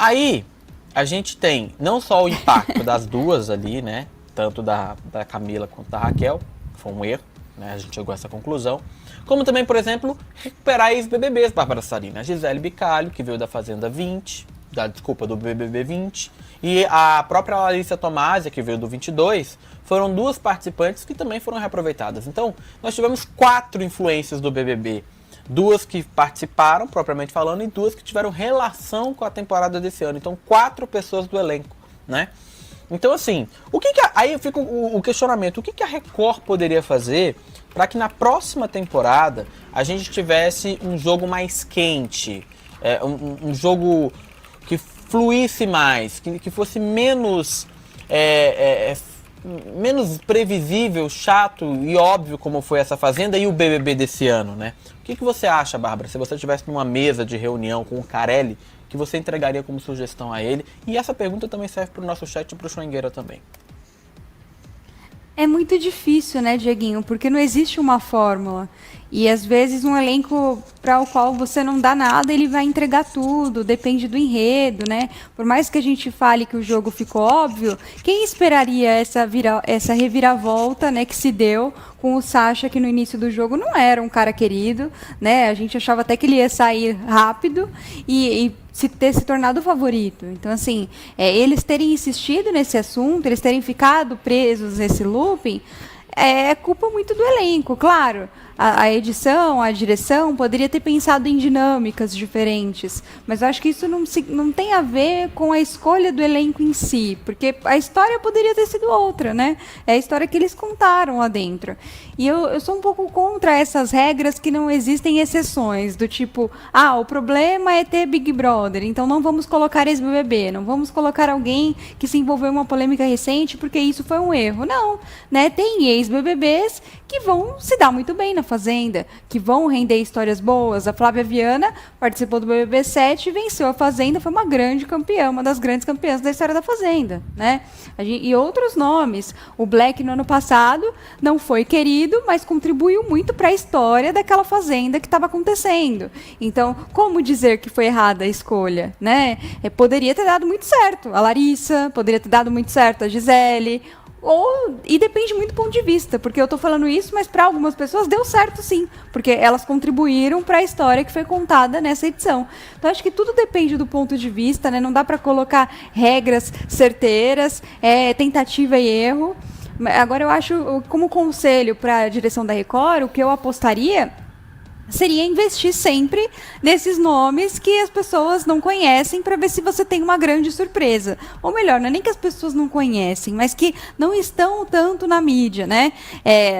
Aí, a gente tem não só o impacto das duas ali, né? Tanto da Camila quanto da Raquel, que foi um erro, né? A gente chegou a essa conclusão. Como também, por exemplo, recuperar ex-BBBs, Bárbara Sabrina. A Gisele Bicalho, que veio da Fazenda 20, do BBB 20, e a própria Larissa Tomásia, que veio do 22, foram duas participantes que também foram reaproveitadas. Então, nós tivemos 4 influências do BBB. 2 que participaram, propriamente falando, e 2 que tiveram relação com a temporada desse ano. Então, 4 pessoas do elenco, né? Então, assim, aí fica o questionamento. O que a Record poderia fazer para que na próxima temporada a gente tivesse um jogo mais quente, um jogo que fluísse mais, que fosse menos previsível, chato e óbvio como foi essa Fazenda e o BBB desse ano, né? O que você acha, Bárbara, se você estivesse numa mesa de reunião com o Carelli, que você entregaria como sugestão a ele? E essa pergunta também serve para o nosso chat e para o Schwengueira também. É muito difícil, né, Dieguinho? Porque não existe uma fórmula. E às vezes um elenco para o qual você não dá nada, ele vai entregar tudo, depende do enredo, né? Por mais que a gente fale que o jogo ficou óbvio, quem esperaria essa reviravolta, né, que se deu com o Sacha, que no início do jogo não era um cara querido, né? A gente achava até que ele ia sair rápido e ter se tornado o favorito. Então, assim, eles terem insistido nesse assunto, eles terem ficado presos nesse looping, é culpa muito do elenco, claro. A edição, a direção poderia ter pensado em dinâmicas diferentes, mas eu acho que isso não tem a ver com a escolha do elenco em si, porque a história poderia ter sido outra, né? É a história que eles contaram lá dentro. E eu sou um pouco contra essas regras que não existem exceções, do tipo, o problema é ter Big Brother, então não vamos colocar ex-BBB, não vamos colocar alguém que se envolveu em uma polêmica recente porque isso foi um erro. Não, né? Tem ex-BBBs que vão se dar muito bem na Fazenda, que vão render histórias boas. A Flávia Viana participou do BBB 7, venceu a Fazenda, foi uma grande campeã, uma das grandes campeãs da história da Fazenda, né? E outros nomes. O Black no ano passado não foi querido, mas contribuiu muito para a história daquela Fazenda que estava acontecendo. Então, como dizer que foi errada a escolha, né? Poderia ter dado muito certo a Larissa, poderia ter dado muito certo a Gisele. E depende muito do ponto de vista, porque eu estou falando isso, mas para algumas pessoas deu certo sim, porque elas contribuíram para a história que foi contada nessa edição. Então acho que tudo depende do ponto de vista, né? Não dá para colocar regras certeiras, tentativa e erro. Agora eu acho, como conselho para a direção da Record, o que eu apostaria seria investir sempre nesses nomes que as pessoas não conhecem para ver se você tem uma grande surpresa. Ou melhor, não é nem que as pessoas não conhecem, mas que não estão tanto na mídia, né?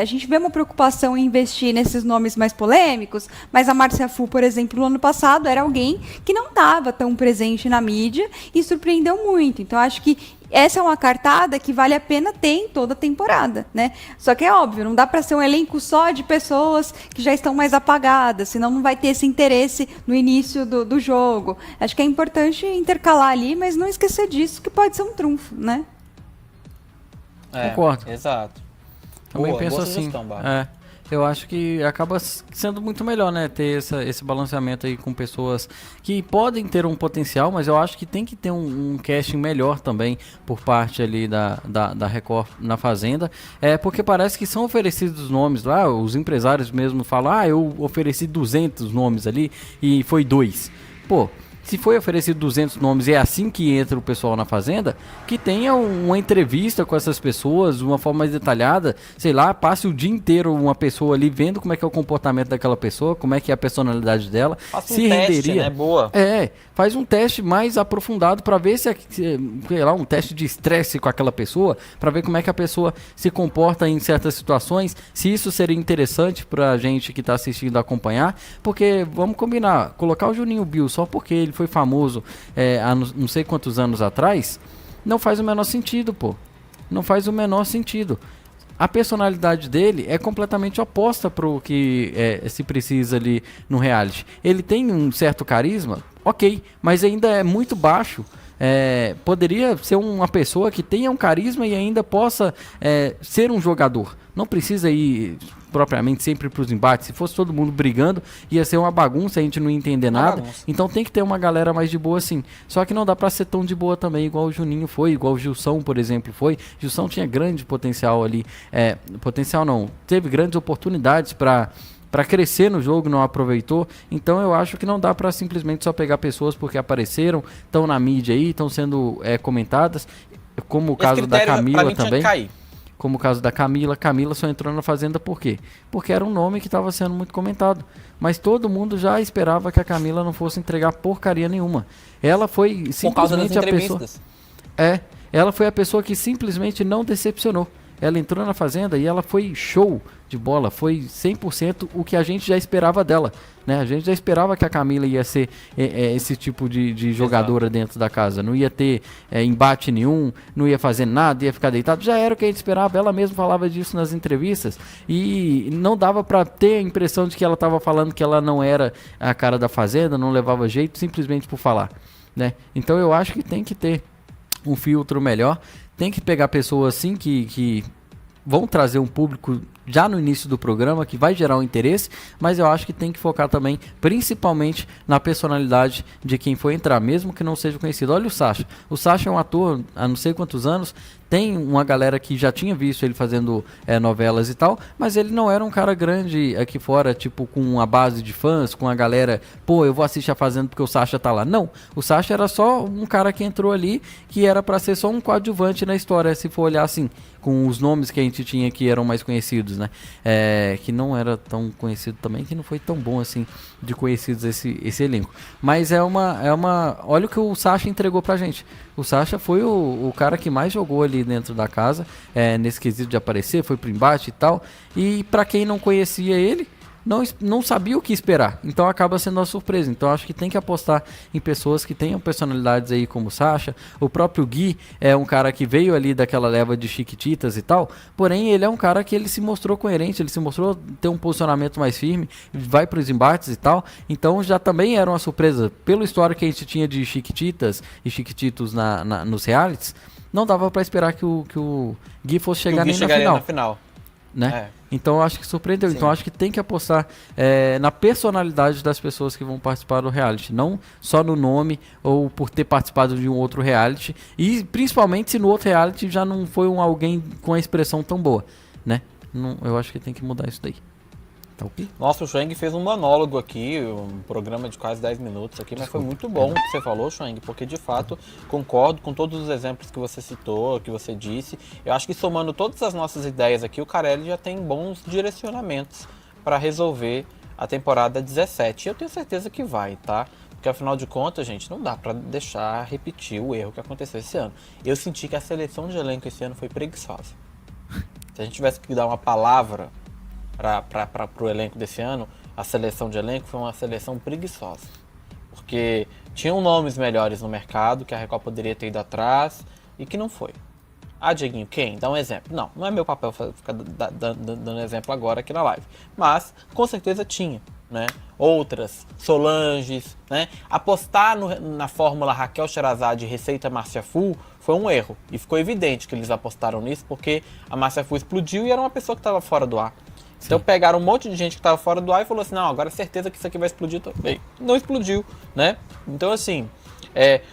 A gente vê uma preocupação em investir nesses nomes mais polêmicos, mas a Márcia Fu, por exemplo, no ano passado era alguém que não estava tão presente na mídia e surpreendeu muito. Então, acho que essa é uma cartada que vale a pena ter em toda a temporada, né? Só que é óbvio, não dá para ser um elenco só de pessoas que já estão mais apagadas, senão não vai ter esse interesse no início do jogo. Acho que é importante intercalar ali, mas não esquecer disso, que pode ser um trunfo, né? Concordo. Exato. Também penso assim. Eu acho que acaba sendo muito melhor, né, ter esse balanceamento aí com pessoas que podem ter um potencial, mas eu acho que tem que ter um casting melhor também por parte ali da Record na Fazenda, porque parece que são oferecidos nomes lá, os empresários mesmo falam, eu ofereci 200 nomes ali e foi 2. Pô, se foi oferecido 200 nomes e é assim que entra o pessoal na Fazenda, que tenha uma entrevista com essas pessoas, de uma forma mais detalhada, sei lá, passe o dia inteiro uma pessoa ali vendo como é que é o comportamento daquela pessoa, como é que é a personalidade dela. Faça um teste, né? Boa. Faz um teste mais aprofundado para ver sei lá, um teste de estresse com aquela pessoa, para ver como é que a pessoa se comporta em certas situações, se isso seria interessante pra gente que tá assistindo acompanhar, porque vamos combinar, colocar o Juninho Bill só porque ele foi famoso há não sei quantos anos atrás, não faz o menor sentido, pô. Não faz o menor sentido. A personalidade dele é completamente oposta pro que se precisa ali no reality. Ele tem um certo carisma, ok, mas ainda é muito baixo. Poderia ser uma pessoa que tenha um carisma e ainda possa ser um jogador. Não precisa ir propriamente sempre para os embates. Se fosse todo mundo brigando, ia ser uma bagunça, a gente não ia entender nada. Então tem que ter uma galera mais de boa assim. Só que não dá para ser tão de boa também, igual o Juninho foi, igual o Gilson, por exemplo, foi. Gilson tinha grande potencial ali. Potencial não, teve grandes oportunidades para crescer no jogo, não aproveitou. Então eu acho que não dá para simplesmente só pegar pessoas porque apareceram, estão na mídia aí, estão sendo comentadas, como o caso da Camila também. Como o caso da Camila. Camila só entrou na Fazenda por quê? Porque era um nome que estava sendo muito comentado. Mas todo mundo já esperava que a Camila não fosse entregar porcaria nenhuma. Ela foi simplesmente a pessoa... Ela foi a pessoa que simplesmente não decepcionou. Ela entrou na Fazenda e ela foi show de bola, foi 100% o que a gente já esperava dela, né? A gente já esperava que a Camila ia ser esse tipo de jogadora dentro da casa, não ia ter embate nenhum, não ia fazer nada, ia ficar deitado, já era o que a gente esperava, ela mesma falava disso nas entrevistas e não dava pra ter a impressão de que ela tava falando que ela não era a cara da Fazenda, não levava jeito simplesmente por falar, né? Então eu acho que tem que ter um filtro melhor, tem que pegar pessoas assim que vão trazer um público já no início do programa, que vai gerar um interesse, mas eu acho que tem que focar também, principalmente na personalidade de quem for entrar, mesmo que não seja conhecido. Olha o Sacha. O Sacha é um ator há não sei quantos anos, tem uma galera que já tinha visto ele fazendo novelas e tal, mas ele não era um cara grande aqui fora, tipo, com uma base de fãs, com a galera, pô, eu vou assistir a Fazenda porque o Sacha tá lá. Não, o Sacha era só um cara que entrou ali, que era pra ser só um coadjuvante na história, se for olhar assim, com os nomes que a gente tinha que eram mais conhecidos, né? Que não era tão conhecido também, que não foi tão bom assim de conhecidos esse elenco. Mas olha o que o Sacha entregou pra gente. O Sacha foi o cara que mais jogou ali dentro da casa, nesse quesito de aparecer, foi pro embate e tal. E pra quem não conhecia ele, não sabia o que esperar, então acaba sendo uma surpresa. Então acho que tem que apostar em pessoas que tenham personalidades aí como o Sacha. O próprio Gui é um cara que veio ali daquela leva de Chiquititas e tal, porém ele é um cara que ele se mostrou coerente, ele se mostrou ter um posicionamento mais firme, vai para os embates e tal, então já também era uma surpresa. Pelo histórico que a gente tinha de Chiquititas e Chiquititos nos realities, não dava para esperar que o Gui fosse chegar nem na final. Né? Então eu acho que surpreendeu. Sim. Então eu acho que tem que apostar na personalidade das pessoas que vão participar do reality, não só no nome ou por ter participado de um outro reality, e principalmente se no outro reality já não foi alguém com a expressão tão boa, né? Eu acho que tem que mudar isso daí. Tá okay? Nossa, o Chuang fez um monólogo aqui, um programa de quase 10 minutos aqui, mas foi muito bom o que você falou, Chuang, porque de fato concordo com todos os exemplos que você citou, que você disse. Eu acho que somando todas as nossas ideias aqui, o Carelli já tem bons direcionamentos para resolver a temporada 17. E eu tenho certeza que vai, tá? Porque afinal de contas, gente, não dá para deixar repetir o erro que aconteceu esse ano. Eu senti que a seleção de elenco esse ano foi preguiçosa. Se a gente tivesse que dar uma palavra para o elenco desse ano, a seleção de elenco foi uma seleção preguiçosa. Porque tinham nomes melhores no mercado que a Record poderia ter ido atrás e que não foi. Dieguinho, quem? Dá um exemplo. Não é meu papel ficar dando exemplo agora aqui na live. Mas, com certeza tinha, né? Outras, Solanges, né? Apostar na fórmula Raquel Sherazade e Receita Márcia Fu foi um erro. E ficou evidente que eles apostaram nisso porque a Márcia Fu explodiu e era uma pessoa que estava fora do ar. Então pegaram um monte de gente que estava fora do ar e falou assim, não, agora é certeza que isso aqui vai explodir também. Não explodiu, né? Então assim,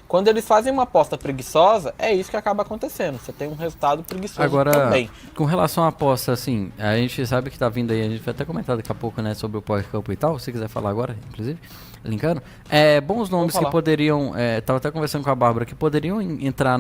quando eles fazem uma aposta preguiçosa, é isso que acaba acontecendo. Você tem um resultado preguiçoso agora, também. Com relação à aposta, assim, a gente sabe que tá vindo aí, a gente vai até comentar daqui a pouco, né, sobre o Power Cup e tal, se você quiser falar agora, inclusive, linkando. Bons nomes que poderiam, tava até conversando com a Bárbara, que poderiam entrar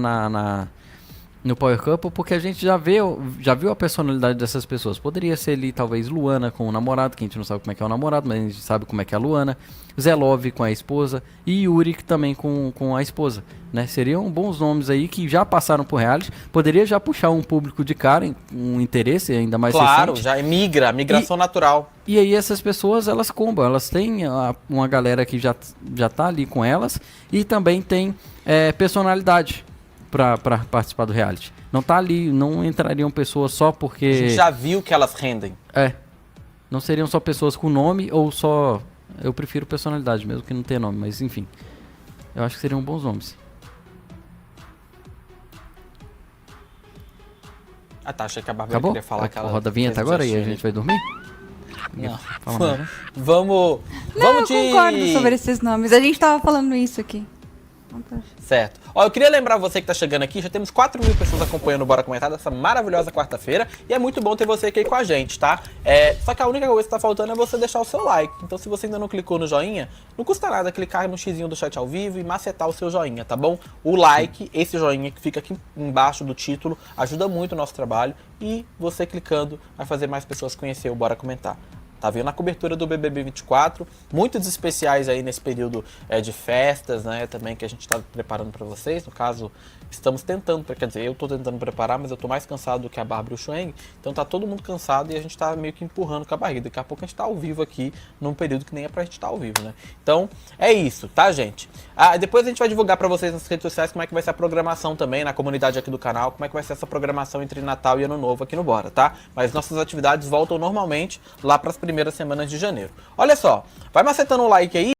no Power Couple, porque a gente já viu a personalidade dessas pessoas. Poderia ser ali, talvez, Luana com o namorado, que a gente não sabe como é que é o namorado, mas a gente sabe como é que é a Luana. Zé Love com a esposa e Yuri também com a esposa, né? Seriam bons nomes aí que já passaram por reality. Poderia já puxar um público de cara, um interesse ainda mais claro, recente. já migração natural. E aí essas pessoas, elas combam, elas têm uma galera que já tá ali com elas e também tem personalidade para participar do reality. Não tá ali, não entrariam pessoas só porque... A gente já viu que elas rendem. Não seriam só pessoas com nome ou só... Eu prefiro personalidade mesmo que não tenha nome, mas enfim. Eu acho que seriam bons nomes. Ah, tá, achei que a Bárbara queria falar que ela... Roda a vinheta agora e a gente vai dormir? Não. Vamos eu concordo sobre esses nomes. A gente tava falando isso aqui. Certo. Ó, eu queria lembrar você que tá chegando aqui, já temos 4.000 pessoas acompanhando o Bora Comentar dessa maravilhosa quarta-feira. E é muito bom ter você aqui com a gente, tá? Só que a única coisa que tá faltando é você deixar o seu like. Então se você ainda não clicou no joinha, não custa nada clicar no xizinho do chat ao vivo e macetar o seu joinha, tá bom? O like, esse joinha que fica aqui embaixo do título, ajuda muito o nosso trabalho. E você clicando vai fazer mais pessoas conhecer o Bora Comentar. Tá vendo? Na cobertura do BBB 24, muitos especiais aí nesse período de festas, né, também que a gente tá preparando para vocês. No caso, estamos tentando, quer dizer, eu tô tentando preparar, mas eu tô mais cansado do que a Bárbara e o Schweng, então tá todo mundo cansado e a gente tá meio que empurrando com a barriga. Daqui a pouco a gente tá ao vivo aqui, num período que nem é pra gente estar ao vivo, né? Então, é isso, tá, gente? Depois a gente vai divulgar pra vocês nas redes sociais como é que vai ser a programação também, na comunidade aqui do canal, como é que vai ser essa programação entre Natal e Ano Novo aqui no Bora, tá? Mas nossas atividades voltam normalmente lá pras primeiras semanas de janeiro. Olha só, vai macetando o like aí.